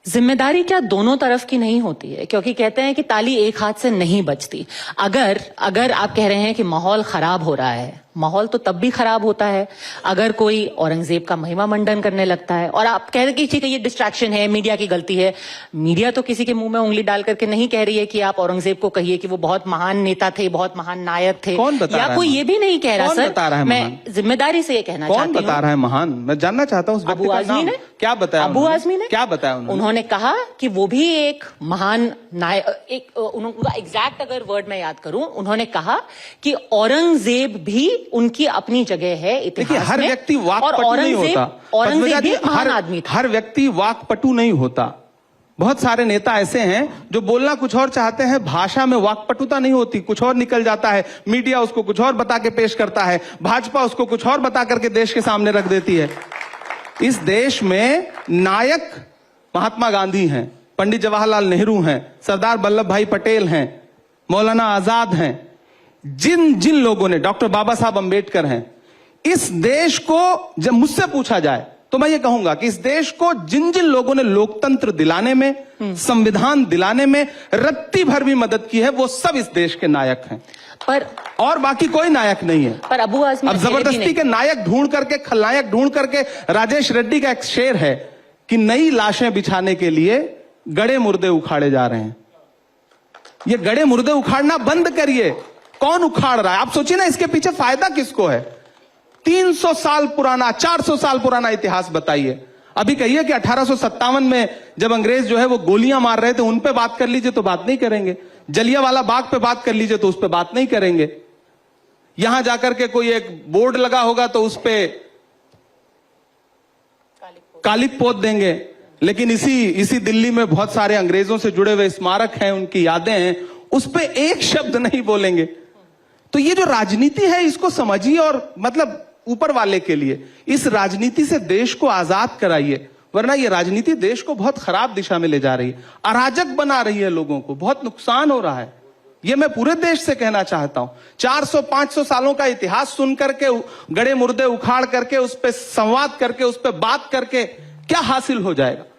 जिम्मेदारी क्या दोनों तरफ की नहीं होती है? क्योंकि कहते हैं कि ताली एक हाथ से नहीं बजती। अगर आप कह रहे हैं कि माहौल खराब हो रहा है, माहौल तो तब भी खराब होता है अगर कोई औरंगजेब का महिमा मंडन करने लगता है। और आप कह रहे हैं कि ठीक है, ये डिस्ट्रैक्शन है, मीडिया की गलती है। मीडिया तो किसी के मुंह में उंगली डाल करके नहीं कह रही है कि आप औरंगजेब को कहिए कि वो बहुत महान नेता थे, बहुत महान नायक थे। कौन बता रहा है? या कोई ये भी नहीं कह रहा। सर, मैं जिम्मेदारी से ये कहना चाहती हूँ। कौन बता रहा है महान? मैं जानना चाहता हूँ उस व्यक्ति का नाम। क्या बताया? अबू आजमी ने क्या बताया? उन्होंने कहा कि वो भी एक महान नायक, उनका एग्जैक्ट अगर वर्ड मैं याद करूं, उन्होंने कहा कि औरंगजेब भी उनकी अपनी जगह है इतिहास में। हर व्यक्ति वाकपटु नहीं होता। औरंगजेब भी महान आदमी था। हर व्यक्ति वाकपटु नहीं होता। बहुत सारे नेता ऐसे हैं जो बोलना कुछ और चाहते हैं, भाषा में वाकपटुता नहीं होती, कुछ और निकल जाता है। मीडिया उसको कुछ और बता के पेश करता है, भाजपा उसको कुछ और बता करके देश के सामने रख देती है। इस देश में नायक महात्मा गांधी हैं, पंडित जवाहरलाल नेहरू हैं, सरदार वल्लभ भाई पटेल हैं, मौलाना आजाद हैं। जिन जिन लोगों ने, डॉक्टर बाबा साहब अंबेडकर हैं। इस देश को जब मुझसे पूछा जाए तो मैं ये कहूंगा कि इस देश को जिन जिन लोगों ने लोकतंत्र दिलाने में, संविधान दिलाने में रत्ती भर भी मदद की है, वो सब इस देश के नायक हैं। और बाकी कोई नायक नहीं है। पर अबू आजमी अब जबरदस्ती के नायक ढूंढ करके, खलनायक ढूंढ करके, राजेश रेड्डी का एक शेर है कि नई लाशें बिछाने के लिए गड़े मुर्दे उखाड़े जा रहे हैं। ये गड़े मुर्दे उखाड़ना बंद करिए। कौन उखाड़ रहा है? आप सोचिए ना, इसके पीछे फायदा किसको है? 300 साल पुराना, 400 साल पुराना इतिहास बताइए। अभी कहिए कि 1857 में जब अंग्रेज जो है वो गोलियां मार रहे थे, उन पे बात कर लीजिए तो बात नहीं करेंगे। जलियांवाला बाग पे बात कर लीजिए तो उस पे बात नहीं करेंगे। यहां जाकर के कोई एक बोर्ड लगा होगा तो उस पे कालिक पोत देंगे। लेकिन इसी दिल्ली में बहुत सारे अंग्रेजों से जुड़े हुए स्मारक हैं, उनकी यादें हैं, उस पे एक शब्द नहीं बोलेंगे। तो ये जो राजनीति है, इसको समझिए और मतलब ऊपर वाले के लिए इस राजनीति से देश को आजाद कराइए, वरना ये राजनीति देश को बहुत खराब दिशा में ले जा रही है, अराजक बना रही है, लोगों को बहुत नुकसान हो रहा है। ये मैं पूरे देश से कहना चाहता हूं। 400-500 सालों का इतिहास सुन करके, गड़े मुर्दे उखाड़ करके, उस पर संवाद करके, उस पर बात करके क्या हासिल हो जाएगा?